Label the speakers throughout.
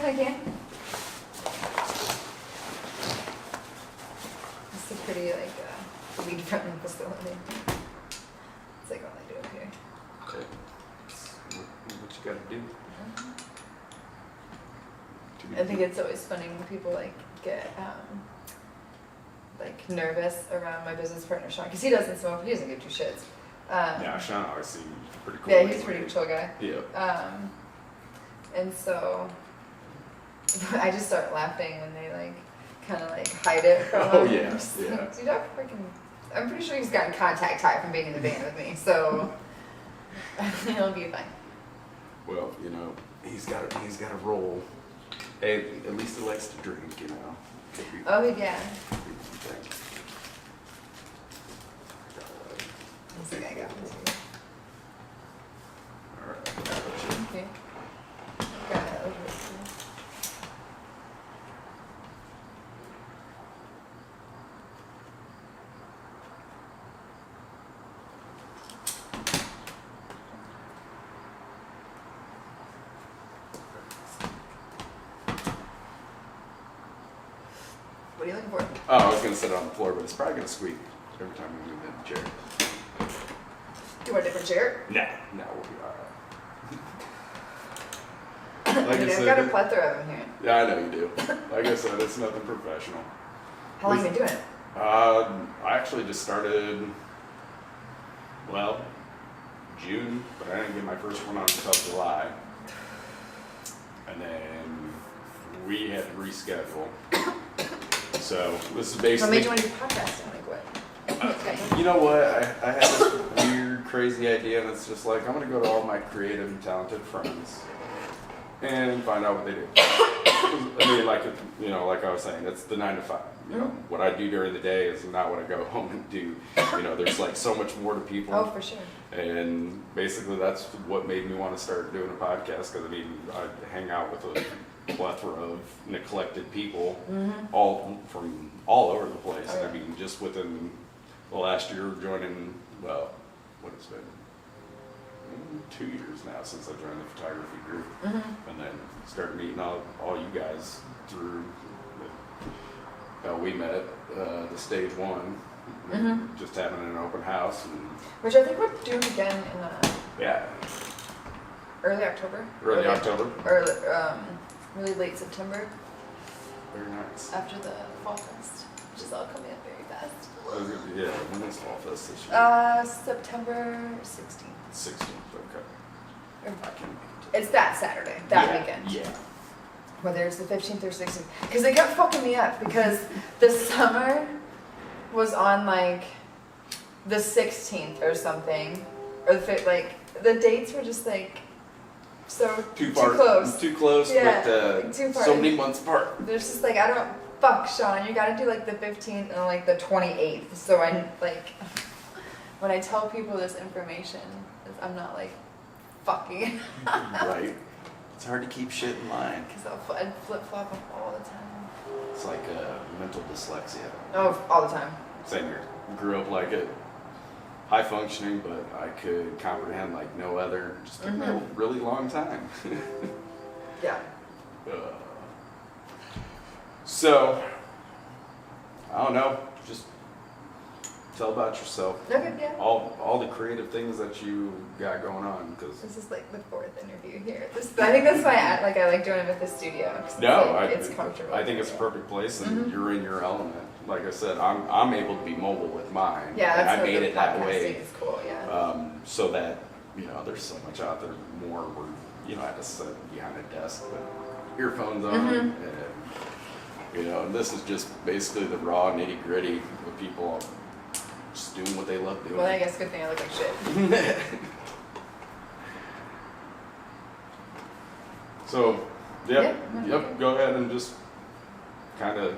Speaker 1: I can. It's a pretty, like, weed-friendly facility. It's like all I do up here.
Speaker 2: Okay. What you gotta do?
Speaker 1: I think it's always funny when people, like, get, like, nervous around my business partner, Sean, because he doesn't smoke, he doesn't give two shits.
Speaker 2: Yeah, Sean always seemed pretty cool.
Speaker 1: Yeah, he's a pretty chill guy.
Speaker 2: Yeah.
Speaker 1: And so I just start laughing when they like kind of like hide it from him.
Speaker 2: Yeah,
Speaker 1: Just
Speaker 2: yeah.
Speaker 1: like, dude, I'm pretty sure he's gotten contact high from being in the band with me, so it'll be fine.
Speaker 2: Well, you know, he's got a role. Hey, at least he likes to drink, you know.
Speaker 1: Oh yeah. I think I got one too.
Speaker 2: All right.
Speaker 1: Okay. Got it over here. What are you looking for?
Speaker 2: Oh, I was gonna sit on the floor, but it's probably gonna squeak every time we move in the chair.
Speaker 1: Do you want a different chair?
Speaker 2: Nah, we'll be all right.
Speaker 1: I mean, I've got a plethora of them here.
Speaker 2: Yeah, I know you do. Like I said, it's nothing professional.
Speaker 1: How long have you been doing it?
Speaker 2: I actually just started, well, June, but I didn't get my first one on until July. And then we had to reschedule. So this is basically.
Speaker 1: What made you want to do podcasting? Like what?
Speaker 2: You know what? I had this weird, crazy idea, and it's just like I'm gonna go to all my creative and talented friends and find out what they do. I mean, like you know, like I was saying, it's the 9 to 5. You know, what I do during the day is not what I go home and do. You know, there's like so much more to people.
Speaker 1: Oh, for sure.
Speaker 2: And basically, that's what made me want to start doing a podcast. Because I mean, I hang out with a plethora of neglected people, all from all over the place.
Speaker 1: Oh, yeah.
Speaker 2: I mean, just within the last year, joining, well, what has been 2 years now since I joined the photography group, and then started meeting all you guys through how we met, the stage one, just having an open house, and
Speaker 1: Which I think we're doing again in
Speaker 2: yeah,
Speaker 1: early October.
Speaker 2: early October.
Speaker 1: Or really late September
Speaker 2: Very nice.
Speaker 1: after the Fall Fest, which is all coming up very fast.
Speaker 2: Yeah, when is Fall Fest this year?
Speaker 1: September 16th.
Speaker 2: 16th, okay. I can make it.
Speaker 1: It's that Saturday, that weekend.
Speaker 2: Yeah.
Speaker 1: Whether it's the 15th or 16th. Because they kept fucking me up because the summer was on like the 16th or something. Or the dates were just like so
Speaker 2: Too
Speaker 1: close.
Speaker 2: Too close,
Speaker 1: Yeah,
Speaker 2: but
Speaker 1: like, too far.
Speaker 2: so many months apart.
Speaker 1: There's just like, I don't, fuck Sean, you gotta do like the 15th and like the 28th. So I like, when I tell people this information, I'm not like fucking.
Speaker 2: Right. It's hard to keep shit in line.
Speaker 1: Because I'd flip-flop them all the time.
Speaker 2: It's like mental dyslexia.
Speaker 1: Oh, all the time.
Speaker 2: Same here. Grew up like it. High functioning, but I could comprehend like no other. Just took me a really long time.
Speaker 1: Yeah.
Speaker 2: So, I don't know. Just tell about yourself.
Speaker 1: Okay, yeah.
Speaker 2: All the creative things that you got going on, because
Speaker 1: This is like the 4th interview here. I think that's why I like doing it at the studio. 'Cause it's comfortable.
Speaker 2: I think it's a perfect place, and you're in your element. Like I said, I'm able to be mobile with mine.
Speaker 1: Yeah,
Speaker 2: and
Speaker 1: that's
Speaker 2: I made it that way.
Speaker 1: It's cool, yeah.
Speaker 2: So that there's so much out there more where I have to sit behind a desk with earphones on, and this is just basically the raw nitty gritty of people just doing what they love doing.
Speaker 1: Well, I guess good thing I look like shit.
Speaker 2: So, yep,
Speaker 1: Yeah.
Speaker 2: go ahead and just kind of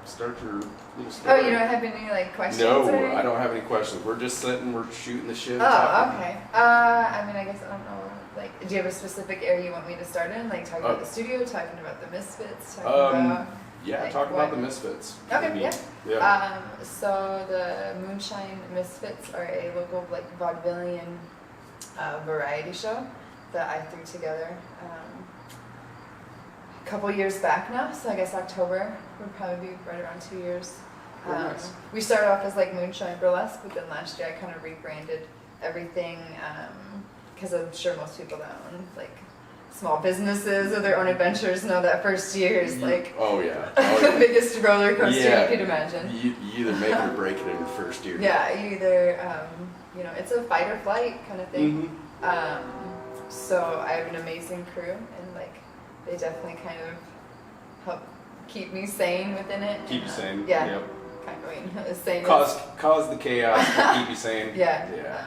Speaker 2: start your little
Speaker 1: Oh,
Speaker 2: story.
Speaker 1: you don't have any like questions?
Speaker 2: No,
Speaker 1: or anything?
Speaker 2: I don't have any questions. We're just sitting, we're shooting the shit.
Speaker 1: Oh,
Speaker 2: talking.
Speaker 1: okay. I mean, I guess I don't know. Like, do you have a specific area you want me to start in? Like, talking about the studio, talking about the Misfits, talking about...
Speaker 2: Yeah,
Speaker 1: like,
Speaker 2: talk about
Speaker 1: what-
Speaker 2: the Misfits.
Speaker 1: Okay,
Speaker 2: I mean,
Speaker 1: yeah.
Speaker 2: Yeah.
Speaker 1: So the Moonshine Misfits are a local like vaudevillian variety show that I threw together. couple years back now, so I guess October would probably be right around 2 years.
Speaker 2: Oh, nice.
Speaker 1: We started off as like Moonshine Burlesque, but then last year I kind of rebranded everything because I'm sure most people that own like small businesses or their own adventures know that first year is like
Speaker 2: oh yeah,
Speaker 1: the biggest roller coaster you could imagine.
Speaker 2: You either make it or break it in your first year.
Speaker 1: Yeah, you either it's a fight or flight kind of thing. So I have an amazing crew, and like they definitely kind of help keep me sane within it.
Speaker 2: Keep you sane.
Speaker 1: Yeah.
Speaker 2: Yep.
Speaker 1: Kind of, sane.
Speaker 2: Cause the chaos, but keep you sane.
Speaker 1: Yeah.
Speaker 2: Yeah.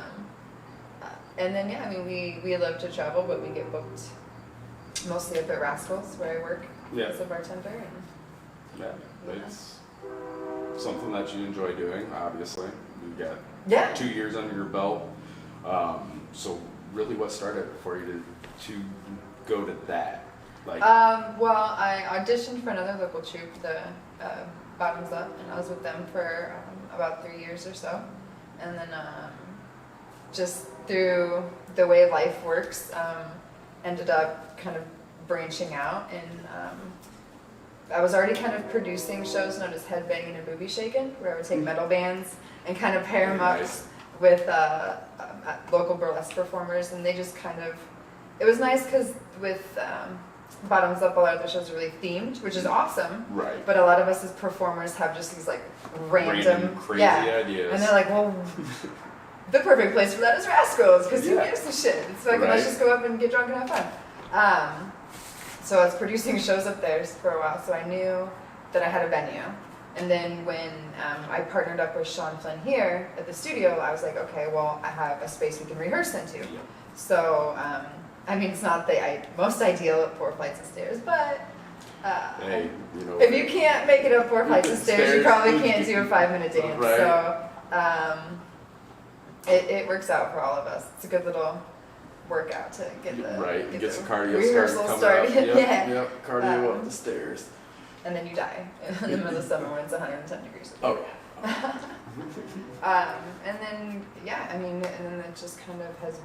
Speaker 1: And then I mean we love to travel, but we get booked mostly up at Rascals where I work as a bartender. And,
Speaker 2: it's something that you enjoy doing. Obviously, you got 2 years under your belt. So really, what started for you to go to that? Like,
Speaker 1: well, I auditioned for another local troupe, the Bottoms Up, and I was with them for about 3 years or so. And then just through the way life works, ended up kind of branching out, and I was already kind of producing shows known as Headbanging and Booby Shaking, where I would take metal bands and kind of pair them up with local burlesque performers, and they just kind of, it was nice because with Bottoms Up, a lot of the shows are really themed, which is awesome.
Speaker 2: Right.
Speaker 1: But a lot of us as performers have just these like random
Speaker 2: crazy ideas.
Speaker 1: And they're like, well, the perfect place for that is Rascals, because who gives a shit? So let's just go up and get drunk and have fun. So I was producing shows up there for a while, so I knew that I had a venue. And then when I partnered up with Sean Flynn here at the studio, I was like, okay, well, I have a space we can rehearse into. So, I mean, it's not the most ideal at 4 flights of stairs, but
Speaker 2: hey,
Speaker 1: if you can't make it up 4 flights of stairs, you probably can't do a 5-minute dance.
Speaker 2: Right.
Speaker 1: So it works out for all of us. It's a good little workout to get the
Speaker 2: some cardio
Speaker 1: rehearsal
Speaker 2: started.
Speaker 1: Yep,
Speaker 2: cardio up the stairs.
Speaker 1: And then you die in the middle of summer when it's 110 degrees.
Speaker 2: Oh
Speaker 1: yeah. And then I mean, and then it just kind of has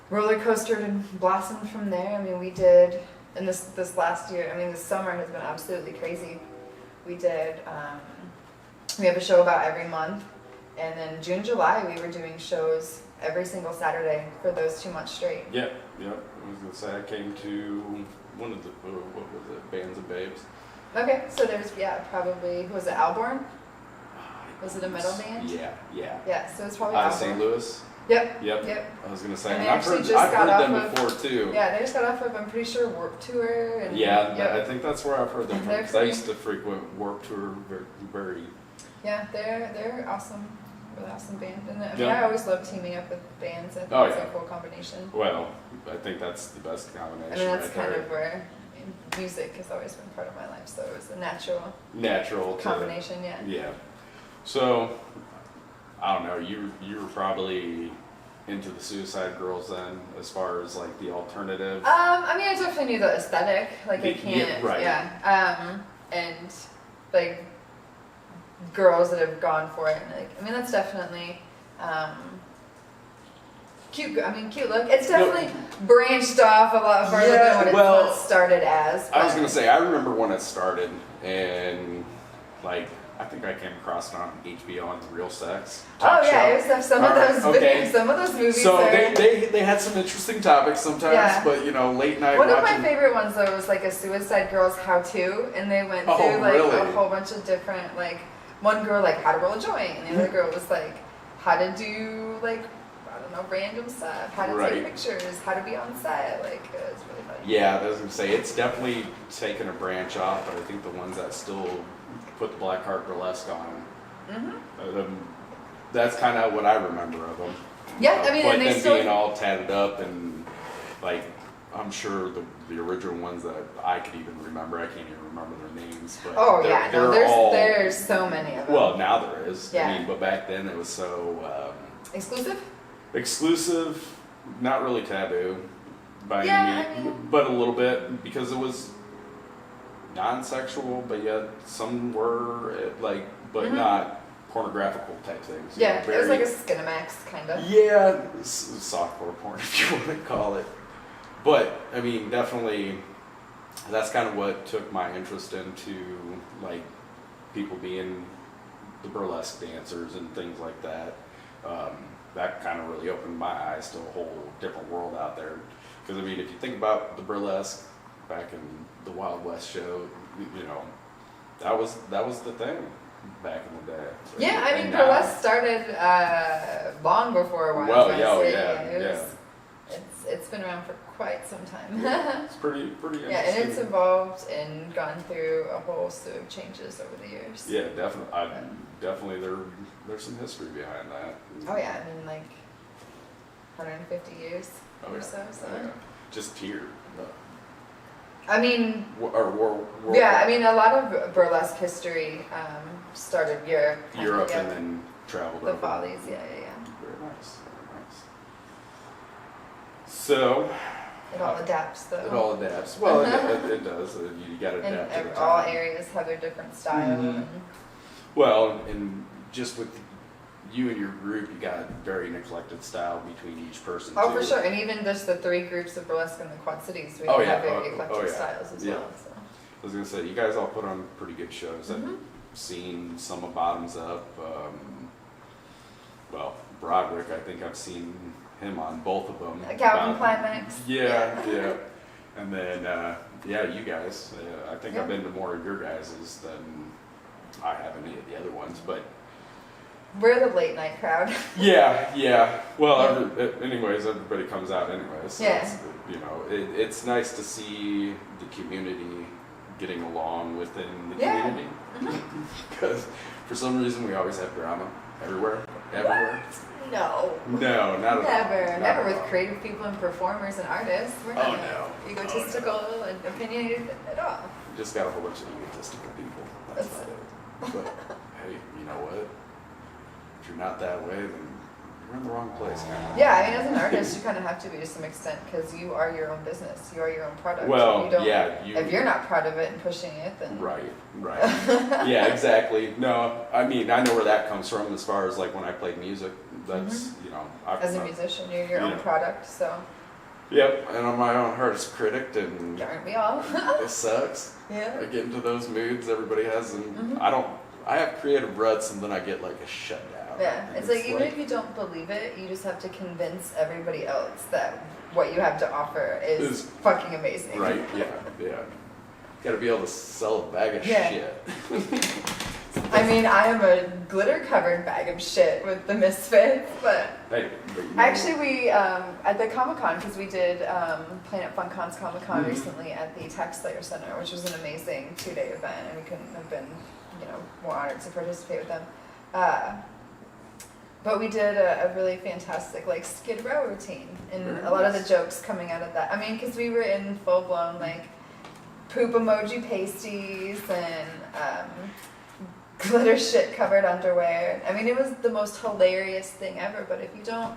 Speaker 1: roller coastered and blossomed from there. I mean, we did, and this last year, I mean, this summer has been absolutely crazy. We did, we have a show about every month, and then June, July, we were doing shows every single Saturday for those 2 months straight.
Speaker 2: Yep. I was gonna say I came to one of the what was it, Bands of Babes.
Speaker 1: Okay, so there's probably, was it Alborn? Was it a metal band? Yeah, so it's probably
Speaker 2: out of
Speaker 1: Alborn.
Speaker 2: St. Louis.
Speaker 1: Yep.
Speaker 2: I was gonna say,
Speaker 1: And they
Speaker 2: I've
Speaker 1: actually
Speaker 2: heard,
Speaker 1: just
Speaker 2: I've
Speaker 1: got
Speaker 2: heard them
Speaker 1: off
Speaker 2: before too.
Speaker 1: Yeah, they just got off of, I'm pretty sure, Warped Tour. And,
Speaker 2: I think that's where I've heard them from.
Speaker 1: They're
Speaker 2: 'Cause I used to frequent Warped Tour very.
Speaker 1: Yeah, they're awesome. Really awesome band. And I mean, I always love teaming up with bands. I think it's a cool combination.
Speaker 2: Well, I think that's the best combination.
Speaker 1: I mean, that's kind of where music has always been part of my life, so it was a natural combination.
Speaker 2: Yeah. So, I don't know. You were probably into the Suicide Girls then, as far as like the alternative.
Speaker 1: I mean, I definitely knew the aesthetic. Like, I can't. And like girls that have gone for it. And, like, I mean, that's definitely cute. I mean, cute look. It's definitely branched off a lot farther than what it started as.
Speaker 2: I was gonna say, I remember when it started, and like I think I came across it on HBO on Real Sex.
Speaker 1: It was some of those some of those movies.
Speaker 2: So they had some interesting topics sometimes, but late night.
Speaker 1: One of my favorite ones though was like a Suicide Girls how-to, and they went through like a whole bunch of different, like, one girl like how to roll a joint, and the other girl was like how to do like, I don't know, random stuff, how to take pictures, how to be on set. Like, it was really funny. Yeah,
Speaker 2: I was gonna say, it's definitely taken a branch off, but I think the ones that still put the Black Heart Burlesque on, that's kind of what I remember of them.
Speaker 1: Yeah, I mean,
Speaker 2: but
Speaker 1: and they
Speaker 2: then
Speaker 1: still
Speaker 2: being all tatted up, and like, I'm sure the original ones that I could even remember, I can't even remember their names. But
Speaker 1: there's so many of them.
Speaker 2: Well, now there is.
Speaker 1: Yeah.
Speaker 2: I mean, but back then it was so
Speaker 1: exclusive,
Speaker 2: not really taboo by any means, but a little bit, because it was non-sexual, but yet some were like, but not pornographical type things.
Speaker 1: Yeah, it was like a Skinamax kind of.
Speaker 2: Yeah, softcore porn if you want to call it. But I mean, definitely that's kind of what took my interest into like people being the burlesque dancers and things like that. That kind of really opened my eyes to a whole different world out there. Because I mean, if you think about the burlesque back in the Wild West show, you know, that was the thing back in the day. So,
Speaker 1: Yeah, I mean,
Speaker 2: now-
Speaker 1: burlesque started long before Wild
Speaker 2: Well,
Speaker 1: West.
Speaker 2: yeah.
Speaker 1: It's been around for quite some time.
Speaker 2: It's pretty interesting.
Speaker 1: Yeah, and it's evolved and gone through a whole slew of changes over the years.
Speaker 2: Yeah, definitely there's some history behind that.
Speaker 1: Oh yeah, I mean like 150 years or so. So.
Speaker 2: Oh, yeah. Just here.
Speaker 1: I mean,
Speaker 2: Or
Speaker 1: yeah, I mean a lot of burlesque history started Europe.
Speaker 2: Europe and then traveled
Speaker 1: the
Speaker 2: over.
Speaker 1: Follies, yeah.
Speaker 2: Very nice, very nice. So
Speaker 1: It all adapts though.
Speaker 2: it all adapts. Well, it does. You got to adapt to the
Speaker 1: And
Speaker 2: time.
Speaker 1: all areas have their different style.
Speaker 2: Mhm.
Speaker 1: And,
Speaker 2: Well, and just with you and your group, you got a very neglected style between each person.
Speaker 1: oh,
Speaker 2: too.
Speaker 1: for sure. And even just the 3 groups of burlesque in the Quad Cities, we
Speaker 2: Oh,
Speaker 1: have
Speaker 2: yeah.
Speaker 1: very eclectic
Speaker 2: Oh, yeah.
Speaker 1: styles as
Speaker 2: Yeah.
Speaker 1: well. So.
Speaker 2: I was gonna say, you guys all put on pretty good shows.
Speaker 1: Mhm.
Speaker 2: I've seen some of Bottoms Up. Well, Broderick, I think I've seen him on both of them.
Speaker 1: Calvin Climax.
Speaker 2: Yeah. And then, you guys. I think
Speaker 1: Yeah.
Speaker 2: I've been to more of your guys's than I have any of the other ones, but
Speaker 1: We're the late night crowd.
Speaker 2: yeah. Well,
Speaker 1: Yeah.
Speaker 2: anyways, everybody comes out anyways. So
Speaker 1: Yeah.
Speaker 2: it's, you know, it's nice to see the community getting along within the
Speaker 1: Yeah.
Speaker 2: community.
Speaker 1: Mhm.
Speaker 2: Because for some reason we always have drama everywhere.
Speaker 1: No.
Speaker 2: No, not at all.
Speaker 1: Never.
Speaker 2: Not
Speaker 1: Never
Speaker 2: at
Speaker 1: with
Speaker 2: all.
Speaker 1: creative people and performers and artists. We're
Speaker 2: Oh,
Speaker 1: not
Speaker 2: no.
Speaker 1: egotistical and opinionated at all.
Speaker 2: You just got a whole bunch of egotistical people. That's about it. But hey, you know what? If you're not that way, then you're in the wrong place, kind of.
Speaker 1: Yeah, I mean, as an artist, you kind of have to be to some extent because you are your own business. You are your own product.
Speaker 2: Well,
Speaker 1: you don't,
Speaker 2: yeah.
Speaker 1: if you're not proud of it and pushing it, then
Speaker 2: Right. Yeah, exactly. No, I mean, I know where that comes from as far as like when I played music. That's, you know.
Speaker 1: as a musician, you're your own
Speaker 2: Yeah.
Speaker 1: product. So
Speaker 2: Yep, and I'm my own hardest critic, and
Speaker 1: aren't we all?
Speaker 2: it sucks.
Speaker 1: Yeah.
Speaker 2: I get into those moods everybody has, and
Speaker 1: Mhm.
Speaker 2: I have creative ruts, and then I get like a shutdown.
Speaker 1: Yeah,
Speaker 2: And
Speaker 1: it's like even if you don't believe it, you just have to convince everybody else that what you have to offer is fucking amazing.
Speaker 2: Right, yeah. Gotta be able to sell a bag of
Speaker 1: Yeah.
Speaker 2: shit.
Speaker 1: I mean, I am a glitter-covered bag of shit with the Misfits, but
Speaker 2: Hey, but you know,
Speaker 1: actually we, at the Comic-Con, because we did Planet FunCon's Comic-Con recently at the Tax Slayer Center, which was an amazing 2-day event, and we couldn't have been, more honored to participate with them. But we did a really fantastic, like, Skid Row routine, and
Speaker 2: Very
Speaker 1: a lot of the
Speaker 2: nice.
Speaker 1: jokes coming out of that. I mean, because we were in full-blown, like, poop emoji pasties and glitter shit covered underwear. I mean, it was the most hilarious thing ever, but if you don't,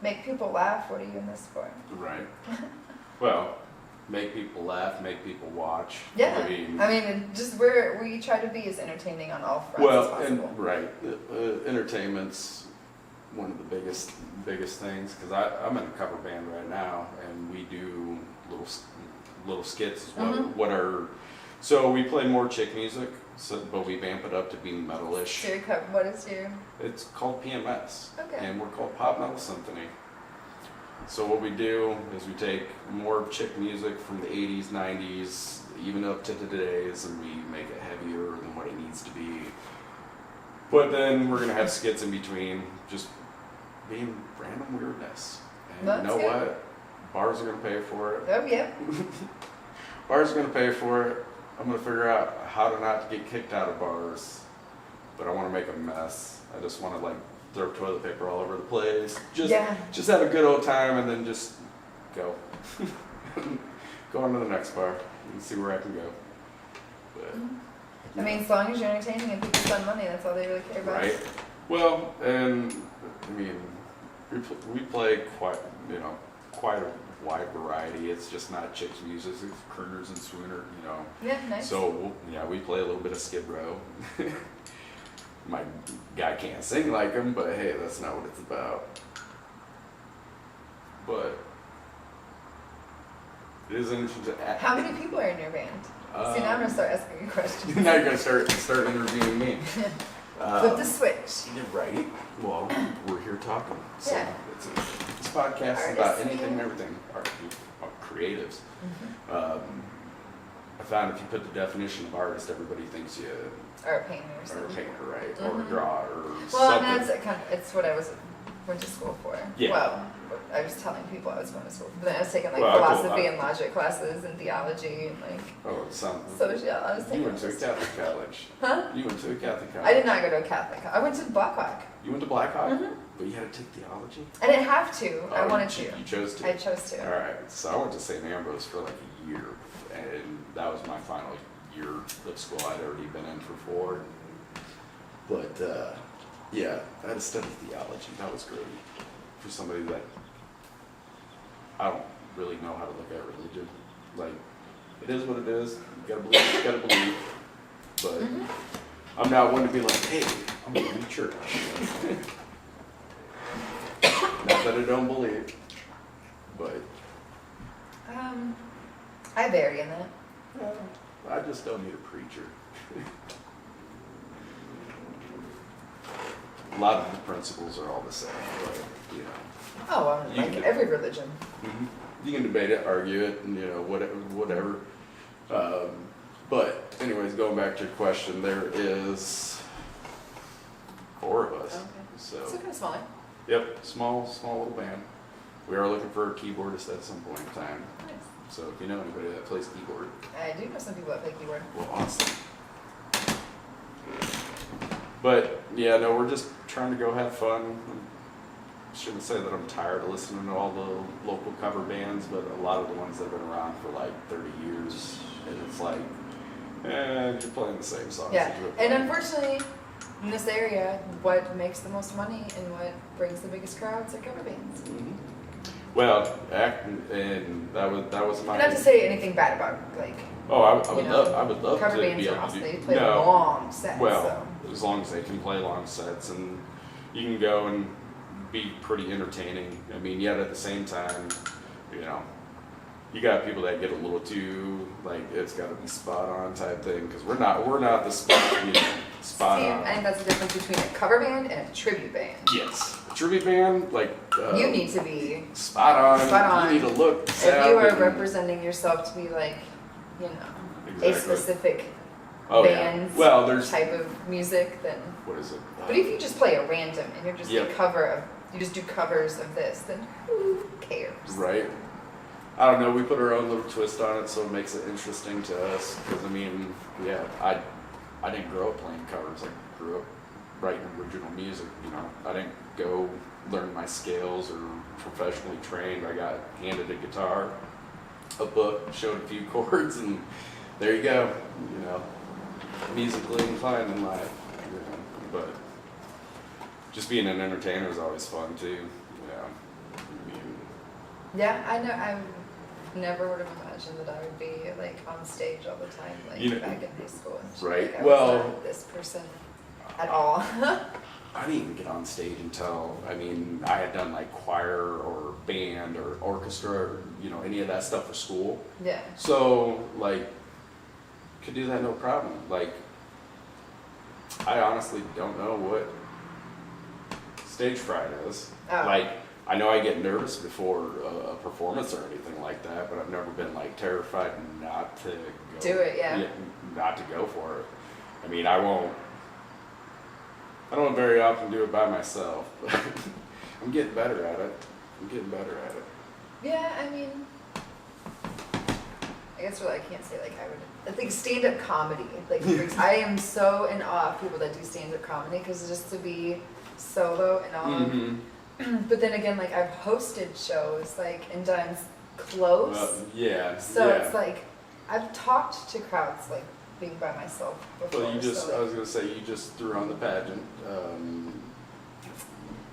Speaker 1: make people laugh, what are you in this for?
Speaker 2: Right. Well, make people laugh, make people watch.
Speaker 1: Yeah.
Speaker 2: I mean,
Speaker 1: We try to be as entertaining on all fronts as
Speaker 2: well,
Speaker 1: possible.
Speaker 2: and right, entertainment's one of the biggest things because I'm in a cover band right now, and we do little skits.
Speaker 1: Mhm.
Speaker 2: So we play more chick music, but we vamp it up to be metalish.
Speaker 1: What is your...
Speaker 2: It's called PMS,
Speaker 1: Okay.
Speaker 2: and we're called Pop Metal Symphony. So what we do is we take more chick music from the 80s, 90s, even up to today's, and we make it heavier than what it needs to be. But then we're gonna have skits in between, just being random weirdness. And
Speaker 1: That's
Speaker 2: you know
Speaker 1: good.
Speaker 2: what? Bars are gonna pay for it.
Speaker 1: Oh, yeah.
Speaker 2: Bars are gonna pay for it. I'm gonna figure out how to not get kicked out of bars, but I want to make a mess. I just want to like throw toilet paper all over the place. Just have a good old time, and then just go. Go on to the next bar and see where I can go. But,
Speaker 1: I mean, as long as you're entertaining and people spend money, that's all they really care about.
Speaker 2: right. Well, and I mean, we play quite a wide variety. It's just not chicks music, it's crooners and swooner,
Speaker 1: Yeah, nice.
Speaker 2: So we play a little bit of Skid Row. My guy can't sing like him, but hey, that's not what it's about. But It is interesting.
Speaker 1: How many people are in your band? See, now I'm gonna start asking you questions.
Speaker 2: Now you're gonna start interviewing me.
Speaker 1: Flip the switch.
Speaker 2: You're right. Well, we're here talking. So
Speaker 1: Yeah.
Speaker 2: This podcast is about
Speaker 1: Artists,
Speaker 2: anything and
Speaker 1: yeah.
Speaker 2: everything. Creatives. I found if you put the definition of artist, everybody thinks you
Speaker 1: Or a painter or
Speaker 2: are a
Speaker 1: something.
Speaker 2: painter, right? Or a drawer or
Speaker 1: Well,
Speaker 2: something.
Speaker 1: and that's it's what I went to school for.
Speaker 2: Yeah.
Speaker 1: Well, I was telling people I was going to school, but then I was taking like
Speaker 2: Well,
Speaker 1: philosophy and logic classes and theology and like
Speaker 2: Oh, it sounds.
Speaker 1: social. I was
Speaker 2: You
Speaker 1: taking
Speaker 2: went to a
Speaker 1: this-
Speaker 2: Catholic college.
Speaker 1: Huh?
Speaker 2: You went to a Catholic college.
Speaker 1: I did not go to a Catholic. I went to Blackhawk.
Speaker 2: You went to Blackhawk,
Speaker 1: Mhm.
Speaker 2: but you had to take theology.
Speaker 1: I didn't have to. I
Speaker 2: Oh,
Speaker 1: wanted
Speaker 2: you,
Speaker 1: to.
Speaker 2: You chose to.
Speaker 1: I chose to.
Speaker 2: All right. So I went to St. Ambrose for like a year, and that was my final year of school. I'd already been in for 4. But yeah, I had to study theology. That was great for somebody that I don't really know how to look at religion. Like, it is what it is. You gotta believe. You gotta believe. But
Speaker 1: Mhm.
Speaker 2: I'm not one to be like, hey, I'm going to church. Not that I don't believe, but
Speaker 1: I vary in that.
Speaker 2: I just don't need a preacher. A lot of the principles are all the same, but you know.
Speaker 1: Oh, well,
Speaker 2: You
Speaker 1: like
Speaker 2: can-
Speaker 1: every religion.
Speaker 2: You can debate it, argue it, and you know, whatever. But anyways, going back to your question, there is 4 of us.
Speaker 1: Okay.
Speaker 2: So
Speaker 1: It's kind of smaller.
Speaker 2: yep, small little band. We are looking for a keyboardist at some point in time.
Speaker 1: Nice.
Speaker 2: So if you know anybody that plays keyboard,
Speaker 1: I do know some people that play keyboard.
Speaker 2: well, awesome. But yeah, no, we're just trying to go have fun. I shouldn't say that I'm tired of listening to all the local cover bands, but a lot of the ones that have been around for like 30 years, and it's like, you're playing the same songs.
Speaker 1: Yeah,
Speaker 2: that you were
Speaker 1: and
Speaker 2: playing.
Speaker 1: unfortunately, in this area, what makes the most money and what brings the biggest crowds are cover bands.
Speaker 2: Mhm. Well, and that was my.
Speaker 1: And not to say anything bad about like
Speaker 2: Oh, I
Speaker 1: you
Speaker 2: would
Speaker 1: know,
Speaker 2: love
Speaker 1: cover
Speaker 2: to
Speaker 1: bands
Speaker 2: be
Speaker 1: are
Speaker 2: able to
Speaker 1: awesome.
Speaker 2: do.
Speaker 1: They play
Speaker 2: No.
Speaker 1: long sets.
Speaker 2: Well,
Speaker 1: So.
Speaker 2: as long as they can play long sets, and you can go and be pretty entertaining. I mean, yet at the same time, you know, you got people that get a little too like it's got to be spot on type thing because we're not the spot
Speaker 1: See,
Speaker 2: on.
Speaker 1: I think that's the difference between a cover band and a tribute band.
Speaker 2: Yes, a tribute band like
Speaker 1: You need to be
Speaker 2: spot on.
Speaker 1: spot on.
Speaker 2: You need to look.
Speaker 1: if
Speaker 2: sound,
Speaker 1: you are
Speaker 2: and-
Speaker 1: representing yourself to be like, you know,
Speaker 2: Exactly.
Speaker 1: a specific
Speaker 2: Oh, yeah.
Speaker 1: band's
Speaker 2: Well, there's
Speaker 1: type of music, then.
Speaker 2: what is it?
Speaker 1: But if you just play a random and you're just
Speaker 2: Yep.
Speaker 1: a cover of, you just do covers of this, then who cares?
Speaker 2: Right. I don't know. We put our own little twist on it, so it makes it interesting to us. Because I mean, yeah, I didn't grow up playing covers. I grew up writing original music. You know, I didn't go learn my scales or professionally trained. I got handed a guitar, a book, showed a few chords, and there you go. You know, musically inclined in life. You know, but just being an entertainer is always fun too. You know, I mean,
Speaker 1: Yeah, I know. I never would have imagined that I would be like on stage all the time, like
Speaker 2: You know-
Speaker 1: back in high school. And shit.
Speaker 2: Right,
Speaker 1: Like, I
Speaker 2: well-
Speaker 1: was not this person at all.
Speaker 2: I didn't even get on stage until, I mean, I had done like choir or band or orchestra or, you know, any of that stuff for school.
Speaker 1: Yeah.
Speaker 2: So, like, could do that no problem. Like, I honestly don't know what stage fright is.
Speaker 1: Oh.
Speaker 2: Like, I know I get nervous before a performance or anything like that, but I've never been like terrified not to go.
Speaker 1: Do it, yeah.
Speaker 2: Not to go for it. I mean, I don't very often do it by myself, but I'm getting better at it.
Speaker 1: Yeah, I mean, I guess really I can't say like I would. I think stand-up comedy, like brings, I am so in awe of people that do stand-up comedy because just to be solo and all.
Speaker 2: Mm-hmm.
Speaker 1: But then again, like I've hosted shows like and done close,
Speaker 2: Yeah.
Speaker 1: so
Speaker 2: yeah.
Speaker 1: it's like I've talked to crowds like being by myself before.
Speaker 2: Well, you just,
Speaker 1: so,
Speaker 2: I was gonna say, you just threw on the pageant.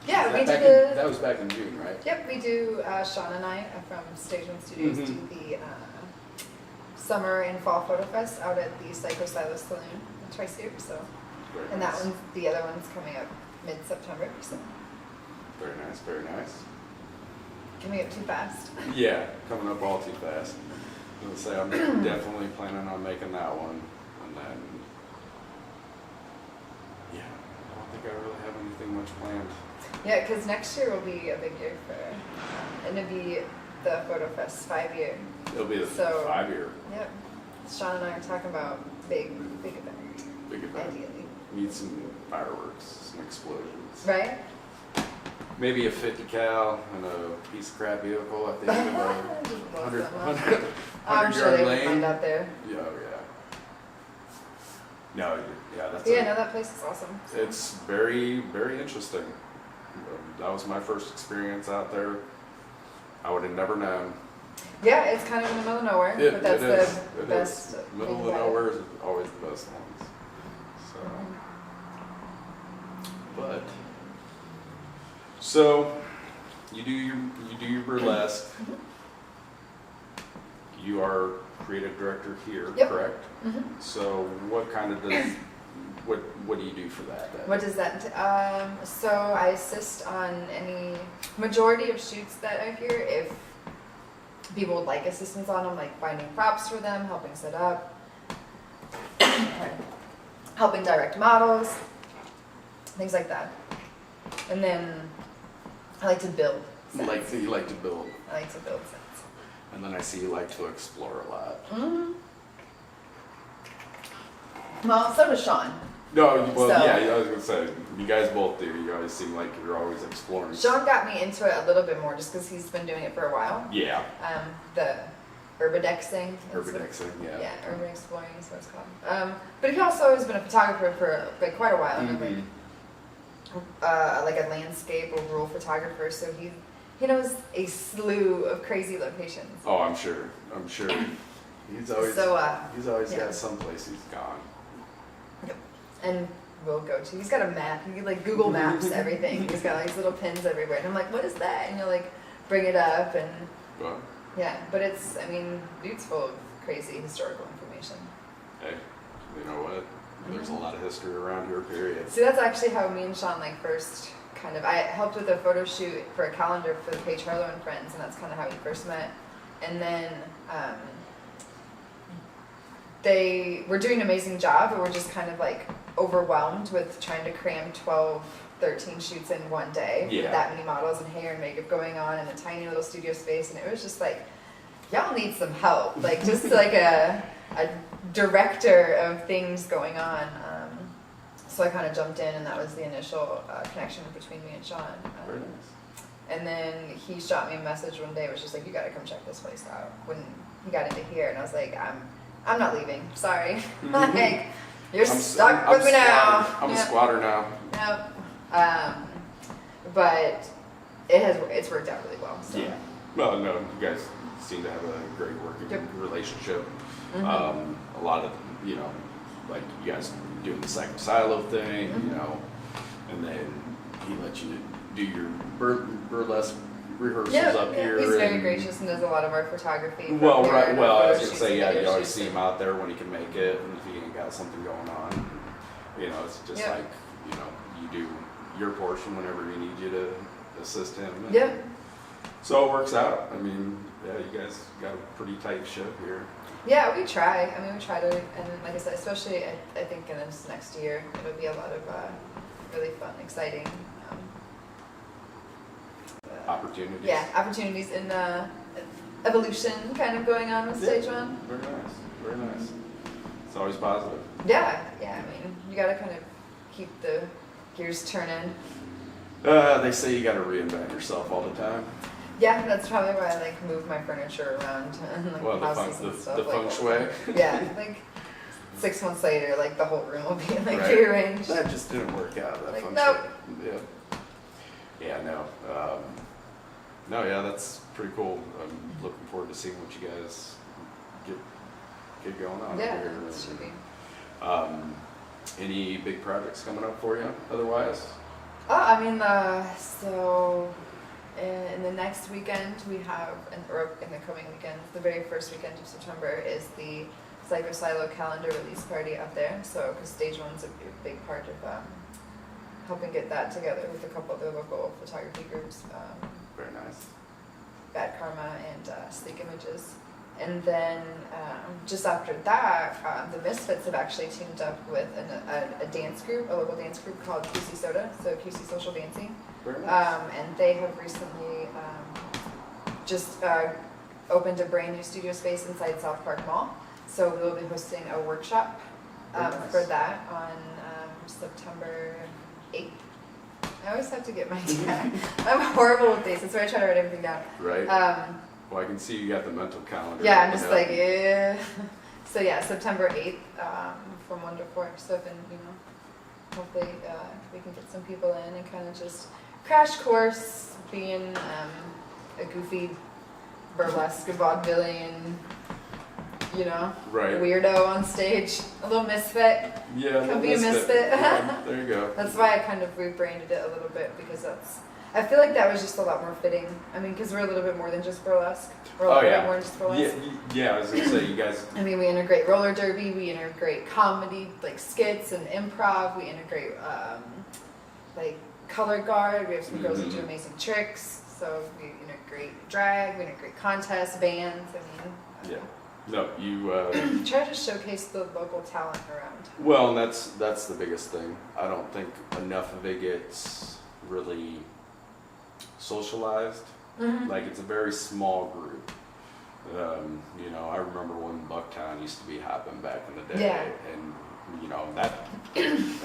Speaker 1: yeah, we
Speaker 2: that
Speaker 1: did
Speaker 2: that was back in June, right?
Speaker 1: Yep, we do. Sean and I from Stage One Studios
Speaker 2: Mhm.
Speaker 1: do the summer and fall photo fest out at the Psycho Stylist Saloon in Tri-State. So,
Speaker 2: Very
Speaker 1: and
Speaker 2: nice.
Speaker 1: that one's the other one's coming up mid-September. So,
Speaker 2: Very nice, very nice.
Speaker 1: Coming up too fast.
Speaker 2: Yeah, coming up all too fast. I'm gonna say I'm definitely planning on making that one, and then yeah, I don't think I really have anything much planned.
Speaker 1: Yeah, because next year will be a big year and it'll be the Photo Fest 5-year.
Speaker 2: It'll be a
Speaker 1: So-
Speaker 2: 5-year
Speaker 1: Yep. Sean and I are talking about big event,
Speaker 2: big event.
Speaker 1: ideally.
Speaker 2: Need some fireworks, some explosions.
Speaker 1: Right?
Speaker 2: Maybe a 50 cal and a piece of crap vehicle at the end of a
Speaker 1: Just blow
Speaker 2: 100,
Speaker 1: some up.
Speaker 2: 100,
Speaker 1: I'm sure
Speaker 2: 100
Speaker 1: they
Speaker 2: yard
Speaker 1: will find
Speaker 2: lane.
Speaker 1: out there.
Speaker 2: Yeah, yeah. No, yeah, that's
Speaker 1: Yeah, no, that place is awesome.
Speaker 2: it's very, very interesting. That was my first experience out there. I would have never known.
Speaker 1: Yeah, it's kind of in the middle of nowhere, but that's
Speaker 2: it is.
Speaker 1: the
Speaker 2: It
Speaker 1: best.
Speaker 2: is.
Speaker 1: thing
Speaker 2: Middle of
Speaker 1: about it.
Speaker 2: nowhere is always the best ones. So, but so you do your burlesque. You are creative director here,
Speaker 1: Yep.
Speaker 2: correct?
Speaker 1: Mhm.
Speaker 2: So what kind of does what do you do for that? Then?
Speaker 1: What does that? So I assist on any majority of shoots that are here. If people would like assistance on them, like finding props for them, helping set up, helping direct models, things like that. And then I like to build.
Speaker 2: You
Speaker 1: Sets.
Speaker 2: like to build,
Speaker 1: I like to build sets.
Speaker 2: and then I see you like to explore a lot.
Speaker 1: Mm-hmm. Well, so does Sean.
Speaker 2: No, well,
Speaker 1: So-
Speaker 2: yeah, I was gonna say you guys both do. You always seem like you're always exploring.
Speaker 1: Sean got me into it a little bit more just because he's been doing it for a while.
Speaker 2: Yeah,
Speaker 1: The urbidexing.
Speaker 2: urbidexing. Yeah.
Speaker 1: Yeah, urban exploring is what it's called. But he also has been a photographer for like quite a while. And
Speaker 2: Mhm.
Speaker 1: like a landscape or rural photographer, so he knows a slew of crazy locations.
Speaker 2: Oh, I'm sure. I'm sure. He's always
Speaker 1: Yeah.
Speaker 2: got someplace he's gone.
Speaker 1: And we'll go to. He's got a map. He like Google Maps everything. He's got like these little pins everywhere, and I'm like, what is that? And you'll like bring it up, and
Speaker 2: Well,
Speaker 1: yeah. But it's, I mean, dude's full of crazy historical information.
Speaker 2: hey, you know what? There's a lot of history around here. Period.
Speaker 1: See, that's actually how me and Sean like first kind of. I helped with a photo shoot for a calendar for the page Harlow and Friends, and that's kind of how we first met. And then they were doing an amazing job, but we're just kind of like overwhelmed with trying to cram 12, 13 shoots in one day
Speaker 2: Yeah.
Speaker 1: with that many models and hair and makeup going on in a tiny little studio space, and it was just like, y'all need some help, like just like a director of things going on. So I kind of jumped in, and that was the initial connection between me and Sean.
Speaker 2: Very nice.
Speaker 1: And then he shot me a message one day. It was just like, you got to come check this place out. When he got into here, and I was like, I'm not leaving. Sorry. Like, you're stuck with me now.
Speaker 2: I'm a
Speaker 1: Yep.
Speaker 2: squatter now.
Speaker 1: Yep. But it's worked out really well. So.
Speaker 2: Yeah. Well, no, you guys seem to have a great working
Speaker 1: Yep.
Speaker 2: relationship.
Speaker 1: Mhm.
Speaker 2: A lot of, like you guys doing the Psycho Silo thing, and then he let you do your burlesque rehearsals up here.
Speaker 1: He's very
Speaker 2: and-
Speaker 1: gracious and does a lot of our photography. from
Speaker 2: Well,
Speaker 1: here
Speaker 2: right.
Speaker 1: and
Speaker 2: Well, I
Speaker 1: photo
Speaker 2: was gonna
Speaker 1: shoots
Speaker 2: say,
Speaker 1: and
Speaker 2: yeah,
Speaker 1: video
Speaker 2: you always
Speaker 1: shoots
Speaker 2: see
Speaker 1: and-
Speaker 2: him out there when he can make it, and if he ain't got something going on, it's just
Speaker 1: Yep.
Speaker 2: like, you do your portion whenever he needs you to assist him. and-
Speaker 1: Yep.
Speaker 2: So it works out. I mean, yeah, you guys got a pretty tight ship here.
Speaker 1: Yeah, we try. I mean, we try to, and like I said, especially I think in this next year, it'll be a lot of really fun, exciting.
Speaker 2: Opportunities.
Speaker 1: Yeah, opportunities in evolution kind of going on with Stage
Speaker 2: Yeah.
Speaker 1: One.
Speaker 2: Very nice. Very nice. It's always positive.
Speaker 1: Yeah. I mean, you gotta kind of keep the gears turning.
Speaker 2: They say you got to reinvent yourself all the time.
Speaker 1: Yeah, that's probably why I like move my furniture around and like
Speaker 2: Well, the
Speaker 1: houses
Speaker 2: feng,
Speaker 1: and stuff.
Speaker 2: the
Speaker 1: like
Speaker 2: feng
Speaker 1: that.
Speaker 2: shui.
Speaker 1: Yeah, like 6 months later, like the whole room will be like
Speaker 2: Right.
Speaker 1: rearranged.
Speaker 2: That just didn't work out. That
Speaker 1: Like,
Speaker 2: feng
Speaker 1: nope.
Speaker 2: shui. Yeah. Yeah. No. No. Yeah. That's pretty cool. I'm looking forward to seeing what you guys get going on
Speaker 1: Yeah,
Speaker 2: here.
Speaker 1: it should be.
Speaker 2: Any big projects coming up for you? Otherwise.
Speaker 1: Oh, I mean, so in the next weekend we have, or in the coming weekend, the very first weekend of September is the Psycho Silo calendar release party up there. So, because Stage One's a big part of helping get that together with a couple of the local photography groups.
Speaker 2: Very nice.
Speaker 1: Bad Karma and Sleek Images. And then just after that, the Misfits have actually teamed up with a dance group, a local dance group called QC Soda, so QC Social Dancing.
Speaker 2: Very nice.
Speaker 1: And they have recently just opened a brand new studio space inside South Park Mall. So we will be hosting a workshop for that on September 8th. I always have to get my time. I'm horrible with dates. That's why I try to write everything down.
Speaker 2: Right. Well, I can see you got the mental calendar.
Speaker 1: Yeah, I'm just like, yeah. So yeah, September 8th from 1 to 4. So if, hopefully we can get some people in and kind of just crash course being a goofy burlesque vaudevillian,
Speaker 2: right.
Speaker 1: weirdo on stage, a little misfit.
Speaker 2: Yeah,
Speaker 1: Come be a misfit.
Speaker 2: Yeah, there you go.
Speaker 1: That's why I kind of rebranded it a little bit, because I feel like that was just a lot more fitting. I mean, because we're a little bit more than just burlesque. We're a little bit more than just burlesque.
Speaker 2: Yeah, I was going to say, you guys...
Speaker 1: I mean, we integrate roller derby, we integrate comedy, like skits and improv, we integrate like color guard, we have some girls that do amazing tricks, so we integrate drag, we integrate contests, bands,
Speaker 2: Yeah. No, you...
Speaker 1: try to showcase the local talent around.
Speaker 2: Well, and that's the biggest thing. I don't think enough of it gets really socialized. Like, it's a very small group. I remember when Bucktown used to be hopping back in the day, and that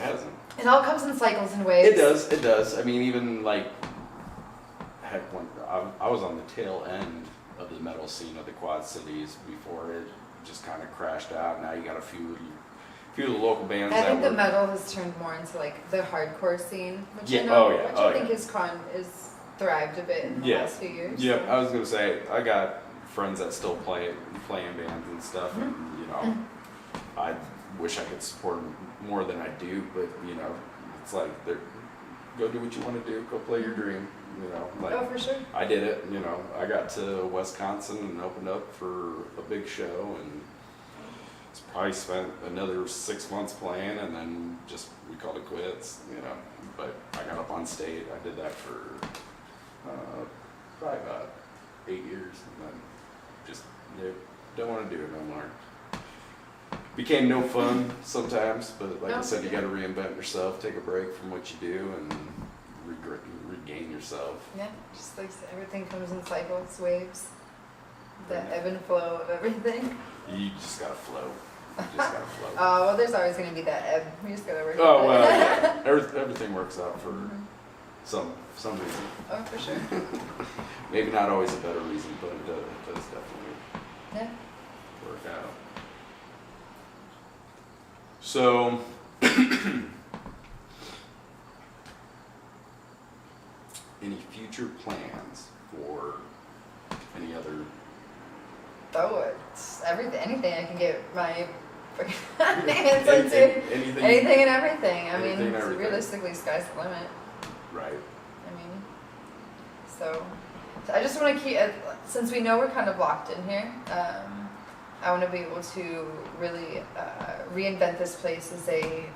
Speaker 2: hasn't.
Speaker 1: It all comes in cycles and waves.
Speaker 2: It does. I mean, even like, heck, when I was on the tail end of the metal scene of the Quad Cities before it just kind of crashed out. Now you got a few of the local bands.
Speaker 1: I think the metal has turned more into like the hardcore scene, which
Speaker 2: which
Speaker 1: I think is thrived a bit in the last few years.
Speaker 2: Yeah, I was gonna say I got friends that still play in bands and stuff, and I wish I could support them more than I do, but it's like go do what you want to do, go play your dream. Like,
Speaker 1: oh, for sure.
Speaker 2: I did it. I got to Wisconsin and opened up for a big show, and probably spent another 6 months playing, and then we called it quits. But I got up on stage. I did that for probably about 8 years, and then just don't want to do it no more. Became no fun sometimes, but like I said, you got to reinvent yourself, take a break from what you do, and regain yourself.
Speaker 1: Yeah, just like everything comes in cycles, waves, the ebb and flow of everything.
Speaker 2: You just gotta flow. You just gotta flow.
Speaker 1: Oh, well, there's always going to be that ebb. We just gotta work.
Speaker 2: Oh well, yeah. Everything works out for some reason.
Speaker 1: Oh, for sure.
Speaker 2: Maybe not always a better reason, but it does definitely work out. So, any future plans for any other?
Speaker 1: Oh, it's everything. Anything I can get my hands into. Anything and everything. I mean, realistically, sky's the limit.
Speaker 2: Right.
Speaker 1: I mean, so I just want to keep, since we know we're kind of locked in here, I want to be able to really reinvent this place as a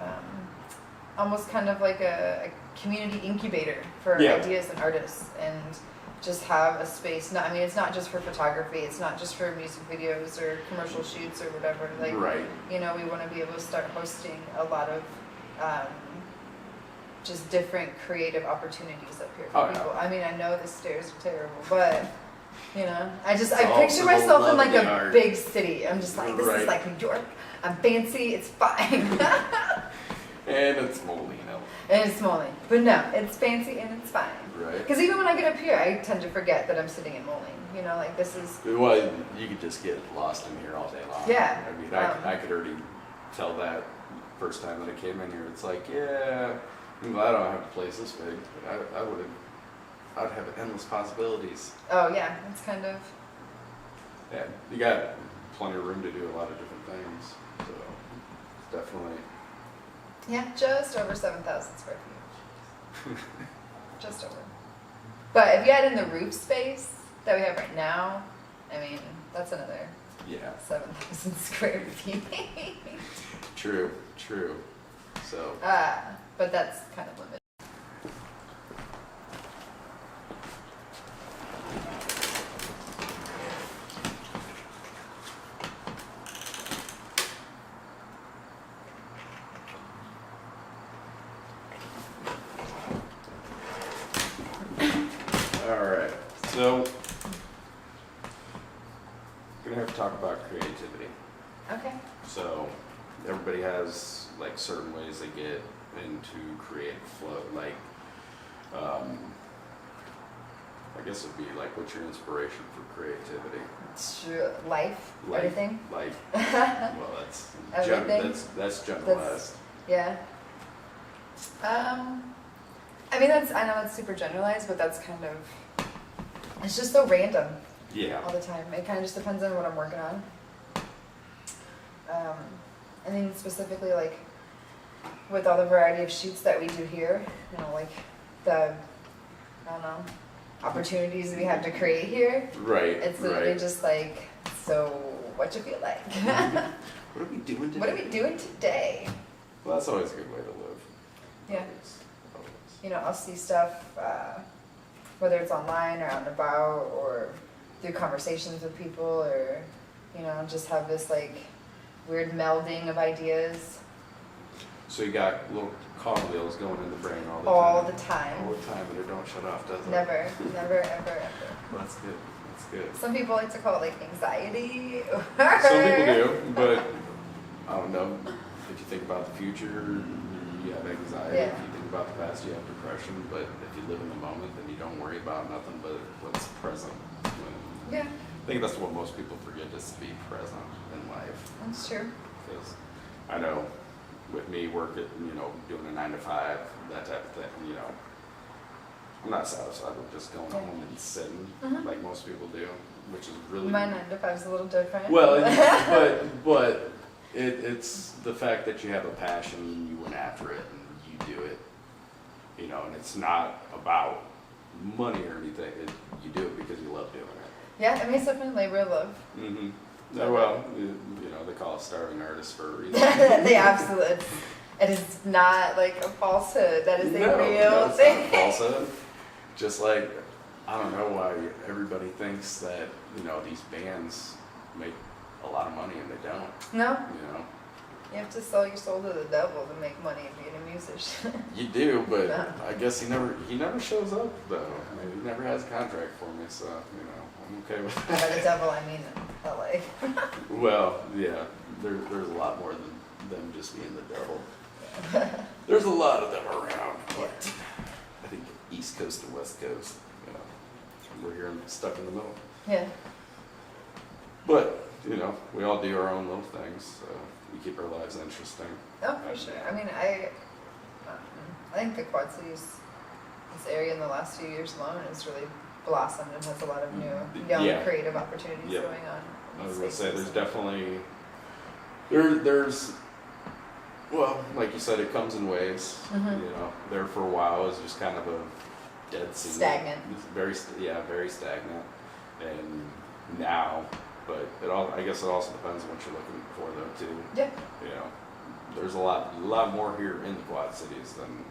Speaker 1: almost kind of like a community incubator for ideas and artists, and just have a space. It's not just for photography. It's not just for music videos or commercial shoots or whatever. Like, we want to be able to start hosting a lot of just different creative opportunities up here for people. I mean, I know the stairs are terrible, but I picture myself in like a big city. I'm just like, this is like New York. I'm fancy. It's fine.
Speaker 2: And it's moldy,
Speaker 1: And it's moldy. But no, it's fancy and it's fine.
Speaker 2: Right.
Speaker 1: Because even when I get up here, I tend to forget that I'm sitting in Moline. Like this is...
Speaker 2: Well, you could just get lost in here all day long.
Speaker 1: Yeah.
Speaker 2: I mean, I could already tell that first time that I came in here. It's like, I'm glad I don't have to place this big. I'd have endless possibilities.
Speaker 1: Oh, yeah. It's kind of...
Speaker 2: Yeah, you got plenty of room to do a lot of different things. So, it's definitely...
Speaker 1: Yeah, just over 7,000 square feet. Just over. But if you add in the roof space that we have right now, that's another 7,000 square feet.
Speaker 2: True. So.
Speaker 1: But that's kind of limited.
Speaker 2: talk about creativity.
Speaker 1: Okay.
Speaker 2: So everybody has like certain ways they get into creative flow. Like, I guess it'd be like, what's your inspiration for creativity?
Speaker 1: Sure. Life, everything.
Speaker 2: Life. Well, that's
Speaker 1: Everything.
Speaker 2: That's generalized.
Speaker 1: Yeah. I mean, I know it's super generalized, but that's kind of, it's just so random
Speaker 2: Yeah.
Speaker 1: all the time. It kind of just depends on what I'm working on. I mean, specifically, like, with all the variety of shoots that we do here, you know, like, I don't know, opportunities we have to create here.
Speaker 2: Right.
Speaker 1: It's literally just like, so what you feel like?
Speaker 2: What are we doing today?
Speaker 1: What are we doing today?
Speaker 2: Well, that's always a good way to live.
Speaker 1: Yeah.
Speaker 2: Always.
Speaker 1: You know, I'll see stuff, whether it's online or out and about, or through conversations with people, or, you know, just have this like weird melding of ideas
Speaker 2: So you got little cogwheels going in the brain all the
Speaker 1: all
Speaker 2: time.
Speaker 1: the time.
Speaker 2: All the time, and it don't shut off, does it?
Speaker 1: Never, never, ever, ever.
Speaker 2: Well, that's good. That's good.
Speaker 1: Some people like to call it like anxiety.
Speaker 2: Some people do, but I don't know. If you think about the future, you have anxiety.
Speaker 1: Yeah.
Speaker 2: If you think about the past, you have depression. But if you live in the moment, then you don't worry about nothing but what's present.
Speaker 1: Yeah,
Speaker 2: I think that's what most people forget, is to be present in life.
Speaker 1: that's true.
Speaker 2: Because I know with me working, doing a 9 to 5, that type of thing, I'm not satisfied with just going home and sitting like most people do, which is really...
Speaker 1: My 9 to 5 is a little different.
Speaker 2: Well, but it's the fact that you have a passion and you went after it and you do it, and it's not about money or anything. You do it because you love doing it.
Speaker 1: Yeah, I mean, it's definitely labor of love.
Speaker 2: Mm-hmm. Well, they call it starving artists for a reason.
Speaker 1: They absolutely, it is not like a falsehood. That is a real
Speaker 2: it's
Speaker 1: thing.
Speaker 2: not a falsehood. Just like, I don't know why everybody thinks that, these bands make a lot of money and they don't,
Speaker 1: No, you have to sell your soul to the devil to make money being a musician.
Speaker 2: You do, but
Speaker 1: No.
Speaker 2: I guess he never shows up though. I mean, he never has a contract for me, so, I'm okay with
Speaker 1: By
Speaker 2: that.
Speaker 1: the devil, I mean LA.
Speaker 2: Well, yeah, there's a lot more than them just being the devil. There's a lot of them around, but I think East Coast and West Coast, we're here stuck in the middle.
Speaker 1: Yeah.
Speaker 2: But, we all do our own little things, so we keep our lives interesting.
Speaker 1: Oh, for sure. I mean, I think the Quad Cities, this area in the last few years alone has really blossomed and has a lot of new, young,
Speaker 2: Yeah.
Speaker 1: creative opportunities
Speaker 2: Yeah.
Speaker 1: going on.
Speaker 2: I was gonna say, there's definitely, there's, well, like you said, it comes in waves. There for a while it was just kind of a dead scene.
Speaker 1: Stagnant.
Speaker 2: It's very stagnant. And now, but I guess it also depends on what you're looking for though too.
Speaker 1: Yeah.
Speaker 2: There's a lot more here in the Quad Cities than.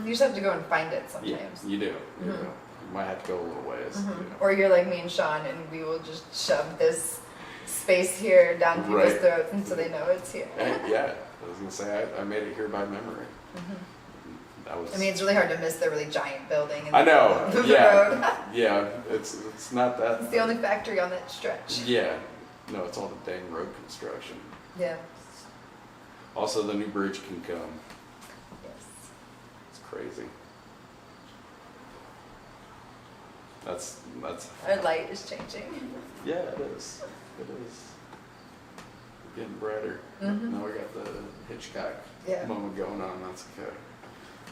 Speaker 1: You just have to go and find it sometimes.
Speaker 2: Yeah, you do. You do. You might have to go a little ways.
Speaker 1: Or you're like me and Sean, and we will just shove this space here down people's
Speaker 2: Right.
Speaker 1: throats until they know it's here.
Speaker 2: Yeah, I was gonna say I made it here by memory. That was.
Speaker 1: I mean, it's really hard to miss the really giant building. In
Speaker 2: I know.
Speaker 1: the
Speaker 2: Yeah.
Speaker 1: road.
Speaker 2: Yeah. It's not that.
Speaker 1: It's the only factory on that stretch.
Speaker 2: Yeah. No, it's all the dang road construction.
Speaker 1: Yeah.
Speaker 2: Also, the new bridge can come.
Speaker 1: Yes.
Speaker 2: It's crazy. That's.
Speaker 1: Our light is changing.
Speaker 2: Yeah, it is. It is. Getting brighter. Now we got the Hitchcock
Speaker 1: Yeah.
Speaker 2: moment going on. That's okay.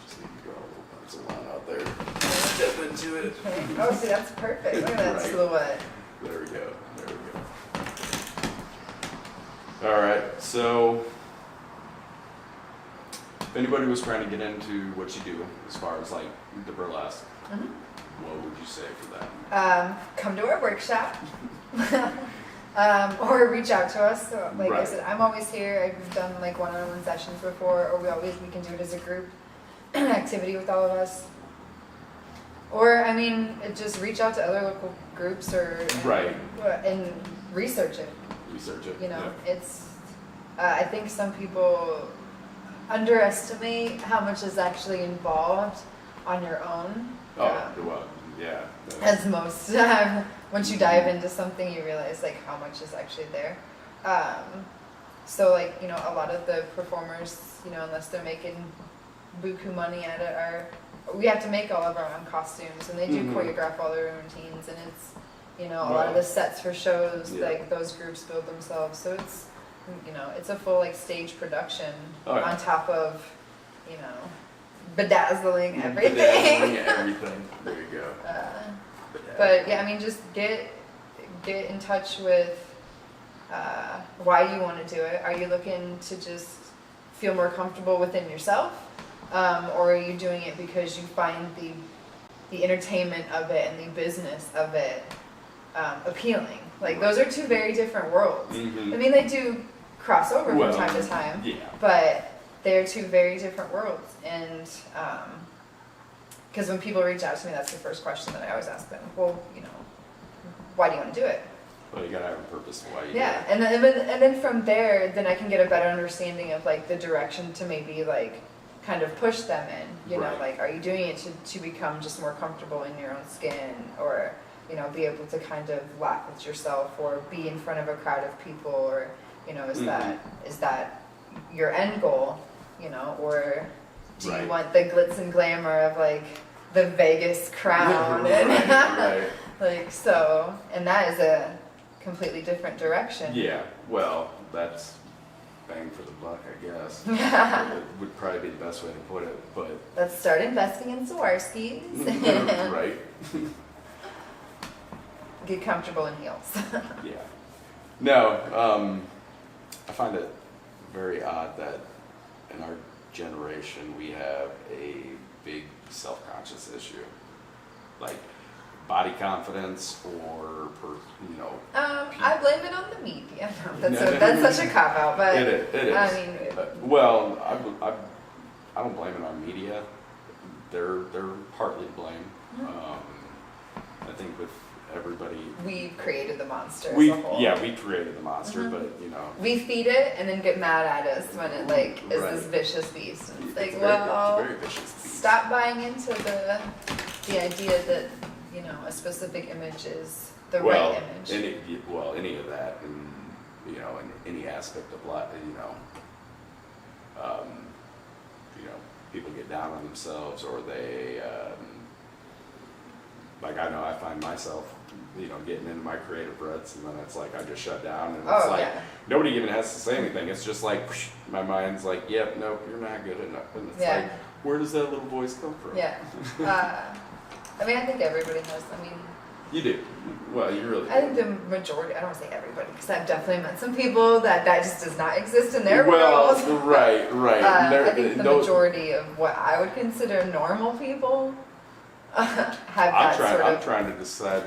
Speaker 2: Just need to draw a little pencil line out there. Step into it.
Speaker 1: Okay. Oh, see, that's perfect. Look at that
Speaker 2: Right.
Speaker 1: silhouette.
Speaker 2: There we go. There we go. All right. So, if anybody was trying to get into what you do, as far as like the burlesque, what would you say for that?
Speaker 1: Come to our workshop. Or reach out to us. So, like I
Speaker 2: Right.
Speaker 1: said, I'm always here. I've done like one-on-one sessions before, or we can do it as a group activity with all of us. Or I mean, just reach out to other local groups or
Speaker 2: Right.
Speaker 1: and research it.
Speaker 2: Research it.
Speaker 1: It's. I think some people underestimate how much is actually involved on your own.
Speaker 2: Oh, well, Yeah.
Speaker 1: as most. Once you dive into something, you realize like how much is actually there. So like, you know, a lot of the performers, you know, unless they're making buku money at it, we have to make all of our own costumes, and they do choreograph all their own routines, and it's, you know, a lot of the sets for shows, like those groups build themselves. So it's, you know, it's a full like stage production on top of, you know, bedazzling everything.
Speaker 2: Bedazzling everything. There you go.
Speaker 1: But yeah, I mean, just get in touch with why you want to do it. Are you looking to just feel more comfortable within yourself, or are you doing it because you find the entertainment of it and the business of it appealing? Like those are two very different worlds. I mean, they do cross over from time to time, but they're two very different worlds. And because when people reach out to me, that's the first question that I always ask them. Well, you know, why do you want to do it?
Speaker 2: Well, you gotta have a purpose why you do it.
Speaker 1: And then from there, then I can get a better understanding of like the direction to maybe like kind of push them in. You know, like, are you doing it to become just more comfortable in your own skin, or, you know, be able to kind of laugh with yourself, or be in front of a crowd of people, or, you know, is that your end goal, you know, or do you want the glitz and glamour of like the Vegas crown? Like, so, and that is a completely different direction.
Speaker 2: Yeah, well, that's bang for the buck, I guess. It would probably be the best way to put it, but...
Speaker 1: Let's start investing in Swarovskis.
Speaker 2: Right.
Speaker 1: Get comfortable in heels.
Speaker 2: Yeah. No, I find it very odd that in our generation we have a big self-conscious issue. Like, body confidence or, you know...
Speaker 1: I blame it on the media. That's such a cop-out, but...
Speaker 2: It is.
Speaker 1: I mean...
Speaker 2: well, I don't blame it on media. They're partly to blame. I think with everybody... We
Speaker 1: created the monster as a whole.
Speaker 2: Yeah, we created the monster, but, you know...
Speaker 1: We feed it and then get mad at us when it, like, is this vicious beast. And it's like, it's a very vicious beast. Stop buying into the idea that, you know, a specific image is the right image.
Speaker 2: Any of that, and, you know, in any aspect of life, you know, people get down on themselves, or they, like, I know I find myself, you know, getting into my creative ruts, and then it's like I just shut down, and it's like nobody even has to say anything. It's just like my mind's like, yep, nope, you're not good enough, and it's like, where does that little voice come from?
Speaker 1: I mean, I think everybody has. I mean,
Speaker 2: you do. Well, you really do.
Speaker 1: I think the majority, I don't want to say everybody, because I've definitely met some people that just does not exist in their world.
Speaker 2: Right.
Speaker 1: I think the majority of what I would consider normal people have that sort of...
Speaker 2: I'm trying to decide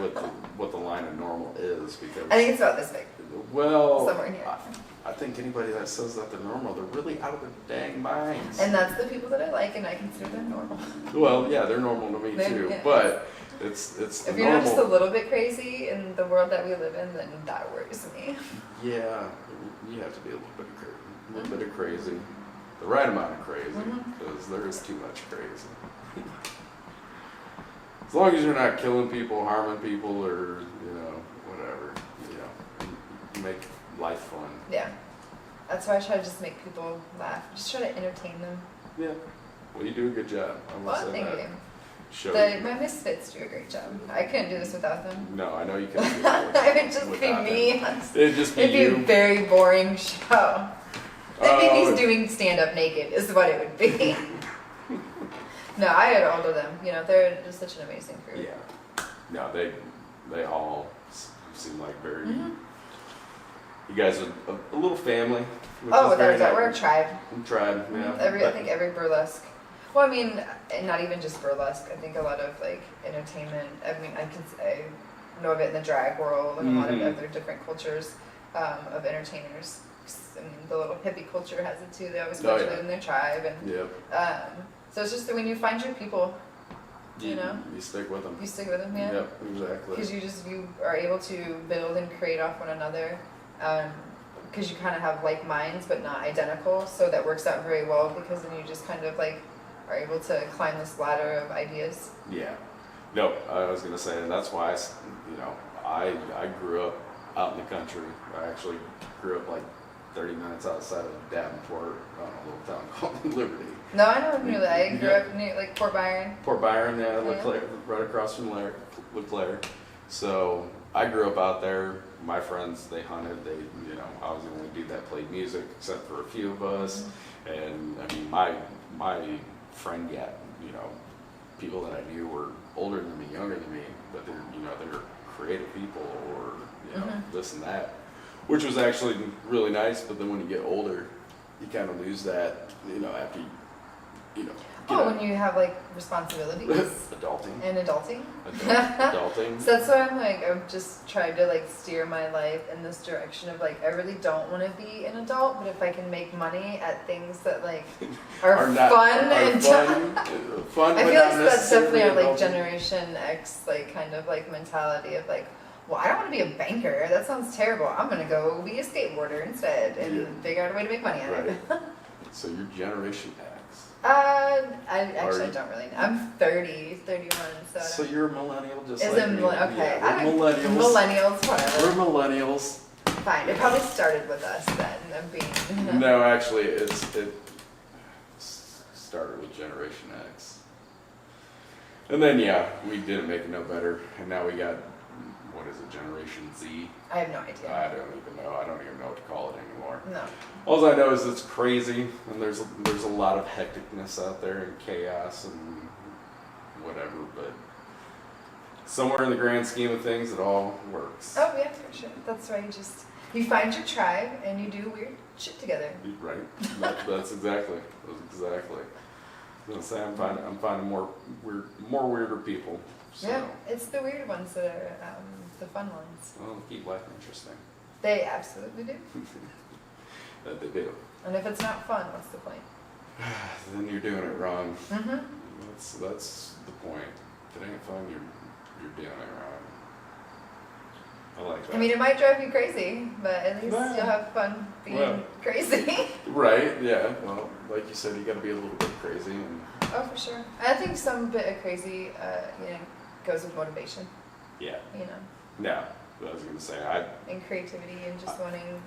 Speaker 2: what the line of normal is, because...
Speaker 1: I think it's about this big.
Speaker 2: Well,
Speaker 1: somewhere in here.
Speaker 2: I think anybody that says that they're normal, they're really out of their dang minds.
Speaker 1: And that's the people that I like, and I consider them normal.
Speaker 2: Well, yeah, they're normal to me too, but it's
Speaker 1: if you're not just a little bit crazy in the world that we live in, then that worries me.
Speaker 2: Yeah, you have to be a little bit of crazy, the right amount of crazy, because there is too much crazy. As long as you're not killing people, harming people, or, you know, whatever, you know, you make life fun.
Speaker 1: Yeah. That's why I try to just make people laugh. Just try to entertain them.
Speaker 2: Yeah. Well, you do a good job.
Speaker 1: Thank you. My Misfits do a great job. I couldn't do this without them.
Speaker 2: No, I know you couldn't do it.
Speaker 1: It would just be me.
Speaker 2: It'd just be you.
Speaker 1: It'd be a very boring show. It'd be me doing stand-up naked is what it would be. No, I had all of them. You know, they're just such an amazing crew.
Speaker 2: Yeah. No, they all seem like very... You guys are a little family.
Speaker 1: We're a tribe.
Speaker 2: Tribe, yeah.
Speaker 1: I think every burlesque. Well, I mean, not even just burlesque. I think a lot of like entertainment. I mean, I know of it in the drag world and a lot of other different cultures of entertainers. I mean, the little hippie culture has it too. They always go in their tribe, and so it's just that when you find your people, you know,
Speaker 2: you stick with them.
Speaker 1: You stick with them, yeah.
Speaker 2: Yep, exactly.
Speaker 1: Because you are able to build and create off one another. Because you kind of have like minds but not identical, so that works out very well, because then you just kind of like are able to climb this ladder of ideas.
Speaker 2: Yeah. No, I was gonna say, and that's why I grew up out in the country. I actually grew up like 30 minutes outside of Davenport, a little town called Liberty.
Speaker 1: No, I know nearly. I grew up near like Port Byron.
Speaker 2: Port Byron, yeah,
Speaker 1: Yeah.
Speaker 2: Leclerc, right across from Leclerc. So I grew up out there. My friends, they hunted. I was the only dude that played music, except for a few of us. And I mean, my friend gap, people that I knew were older than me, younger than me, but they're creative people or this and that, which was actually really nice. But then when you get older, you kind of lose that, after
Speaker 1: when you have like responsibilities.
Speaker 2: adulting.
Speaker 1: And adulting.
Speaker 2: Adulting.
Speaker 1: So that's why I've just tried to like steer my life in this direction of like, I really don't want to be an adult, but if I can make money at things that like are fun and
Speaker 2: fun.
Speaker 1: I feel like that's definitely our like Generation X like kind of like mentality of like, well, I don't want to be a banker. That sounds terrible. I'm gonna go be a skateboarder instead and figure out a way to make money at it.
Speaker 2: So you're Generation X.
Speaker 1: I actually don't really know. I'm 31, so.
Speaker 2: So you're a millennial, just
Speaker 1: Is
Speaker 2: like
Speaker 1: it
Speaker 2: me.
Speaker 1: okay?
Speaker 2: Yeah, we're millennials.
Speaker 1: Millennials, whatever.
Speaker 2: We're millennials.
Speaker 1: Fine. It probably started with us then, of being.
Speaker 2: No, actually, it started with Generation X, and then we didn't make it no better, and now we got what is it, Generation Z?
Speaker 1: I have no idea.
Speaker 2: I don't even know. I don't even know what to call it anymore.
Speaker 1: No.
Speaker 2: All I know is it's crazy, and there's a lot of hecticness out there and chaos and whatever, but somewhere in the grand scheme of things, it all works.
Speaker 1: Oh yeah, for sure. That's why you find your tribe and you do weird shit together.
Speaker 2: Right. That's exactly. I was gonna say I'm finding more weirder people. So.
Speaker 1: Yeah, it's the weird ones that are the fun ones.
Speaker 2: Well, keep life interesting.
Speaker 1: They absolutely do.
Speaker 2: That they do.
Speaker 1: And if it's not fun, what's the point?
Speaker 2: Then you're doing it wrong.
Speaker 1: Mm-hmm.
Speaker 2: That's the point. If it ain't fun, you're doing it wrong. I like that.
Speaker 1: I mean, it might drive you crazy, but at least you'll have fun being crazy.
Speaker 2: Right, yeah. Well, like you said, you gotta be a little bit crazy.
Speaker 1: Oh, for sure. I think some bit of crazy, goes with motivation.
Speaker 2: Yeah.
Speaker 1: No,
Speaker 2: I was gonna say,
Speaker 1: and creativity and just wanting.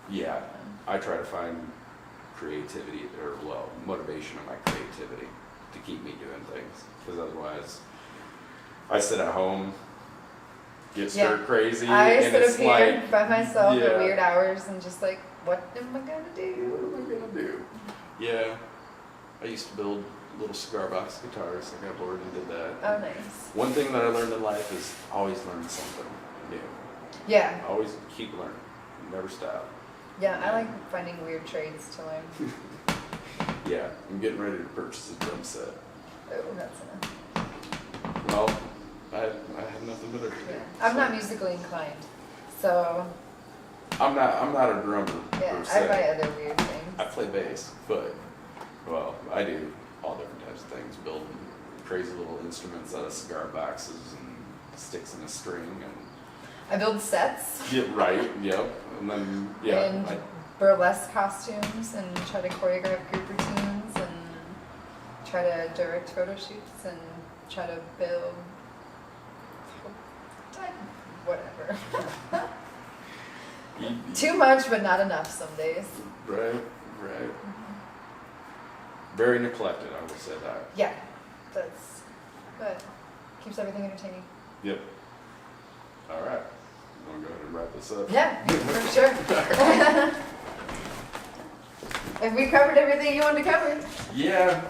Speaker 2: Yeah, I try to find creativity, motivation in my creativity to keep me doing things. Because otherwise, I sit at home, get stir crazy,
Speaker 1: I
Speaker 2: and
Speaker 1: sit
Speaker 2: it's
Speaker 1: up here
Speaker 2: like
Speaker 1: by myself at weird hours and just like, what am I gonna do?
Speaker 2: What am I gonna do? Yeah, I used to build little cigar box guitars. I got bored and did that.
Speaker 1: Oh, nice.
Speaker 2: One thing that I learned in life is always learn something new.
Speaker 1: Yeah.
Speaker 2: Always keep learning. Never stop.
Speaker 1: Yeah, I like finding weird trades to learn.
Speaker 2: Yeah, I'm getting ready to purchase a drum set.
Speaker 1: Oh, that's enough.
Speaker 2: Well, I have nothing better to do.
Speaker 1: Yeah. I'm not musically inclined, so.
Speaker 2: I'm not a drummer.
Speaker 1: Yeah,
Speaker 2: per
Speaker 1: I
Speaker 2: se.
Speaker 1: buy other weird things.
Speaker 2: I play bass, but I do all different types of things. Build crazy little instruments out of cigar boxes and sticks in a string and.
Speaker 1: I build sets.
Speaker 2: Yeah, right. Yep. And then
Speaker 1: And burlesque costumes and try to choreograph group routines and try to direct photo shoots and try to build whatever. Too much, but not enough some days.
Speaker 2: Right. Very neglected, I will say that.
Speaker 1: Yeah, but keeps everything entertaining.
Speaker 2: Yep. All right. You want to go ahead and wrap this up?
Speaker 1: Yeah, for sure. If we covered everything you wanted to cover.
Speaker 2: Yeah.